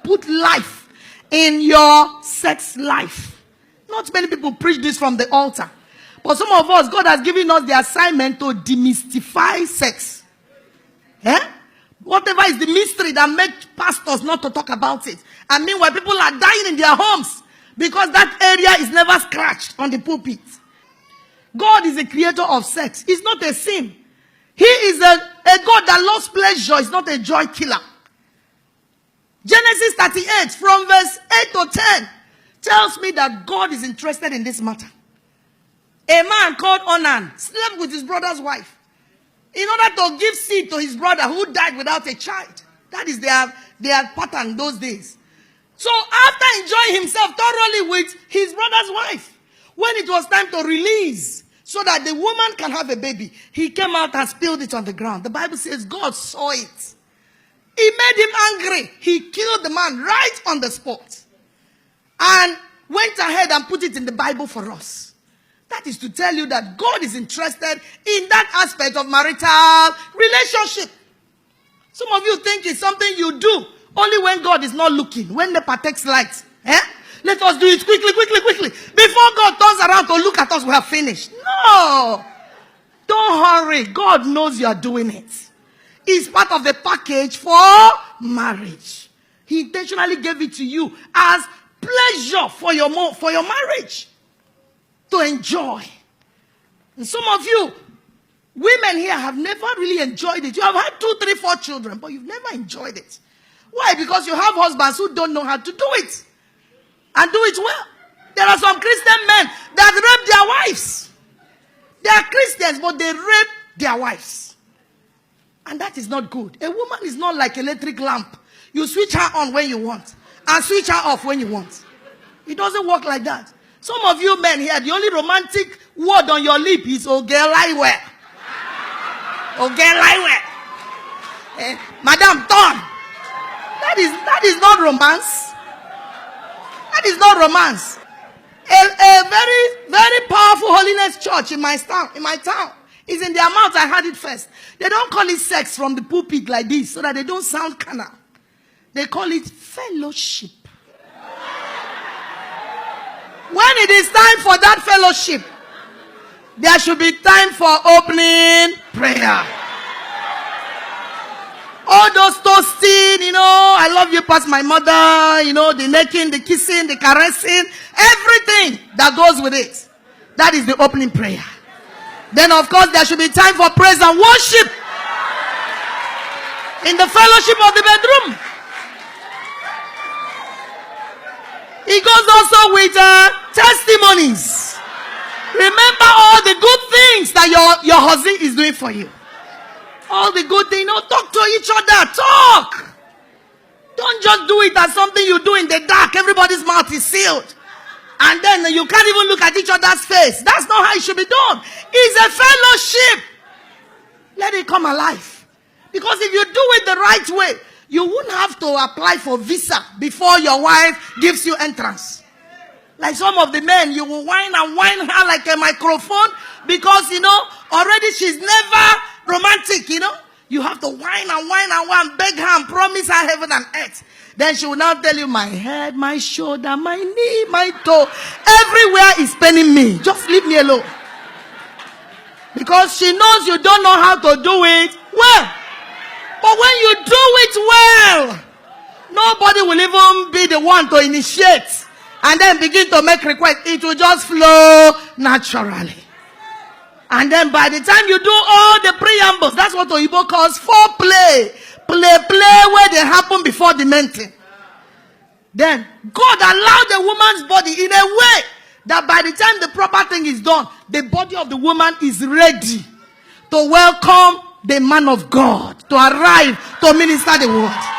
put life in your sex life. Not many people preach this from the altar. But some of us, God has given us the assignment to demystify sex. Whatever is the mystery that makes pastors not to talk about it. And meanwhile, people are dying in their homes because that area is never scratched on the pulpit. God is a creator of sex. It's not a sin. He is a God that loves pleasure. It's not a joy killer. Genesis 38 from verse 8 to 10 tells me that God is interested in this matter. A man called Onan slept with his brother's wife in order to give seed to his brother who died without a child. That is their pattern those days. So after enjoying himself thoroughly with his brother's wife, when it was time to release so that the woman can have a baby, he came out and spilled it on the ground. The Bible says God saw it. He made him angry. He killed the man right on the spot. And went ahead and put it in the Bible for us. That is to tell you that God is interested in that aspect of marital relationship. Some of you think it's something you do only when God is not looking, when the takes light. Let us do it quickly. Before God turns around to look at us, we have finished. No. Don't hurry. God knows you are doing it. It's part of the package for marriage. He intentionally gave it to you as pleasure for your marriage. To enjoy. And some of you, women here, have never really enjoyed it. You have had 2, 3, 4 children, but you've never enjoyed it. Why? Because you have husbands who don't know how to do it. And do it well. There are some Christian men that rape their wives. They are Christians, but they rape their wives. And that is not good. A woman is not like an electric lamp. You switch her on when you want. And switch her off when you want. It doesn't work like that. Some of you men here, the only romantic word on your lip is "Oh girl, lie well." Oh girl, lie well. Madam, turn. That is not romance. That is not romance. A very, very powerful holiness church in my town is in their mouth. I heard it first. They don't call it sex from the pulpit like this so that they don't sound carnal. They call it fellowship. When it is time for that fellowship, there should be time for opening prayer. All those toasting, I love you past my mother, the necking, the kissing, the caressing, everything that goes with it. That is the opening prayer. Then, of course, there should be time for praise and worship in the fellowship of the bedroom. It goes also with testimonies. Remember all the good things that your husband is doing for you. All the good things. Talk to each other. Talk. Don't just do it as something you do in the dark. Everybody's mouth is sealed. And then you can't even look at each other's face. That's not how it should be done. It's a fellowship. Let it come alive. Because if you do it the right way, you wouldn't have to apply for visa before your wife gives you entrance. Like some of the men, you will whine and whine her like a microphone because, already she's never romantic, You have to whine and whine and whine, beg her and promise her heaven and earth. Then she will now tell you, my head, my shoulder, my knee, my toe, everywhere is paining me. Just leave me alone. Because she knows you don't know how to do it well. But when you do it well, nobody will even be the one to initiate and then begin to make requests. It will just flow naturally. And then by the time you do all the preambles, that's what Oyibo calls foreplay. Play where they happen before the main thing. Then God allowed the woman's body in a way that by the time the proper thing is done, the body of the woman is ready to welcome the man of God to arrive to minister the word.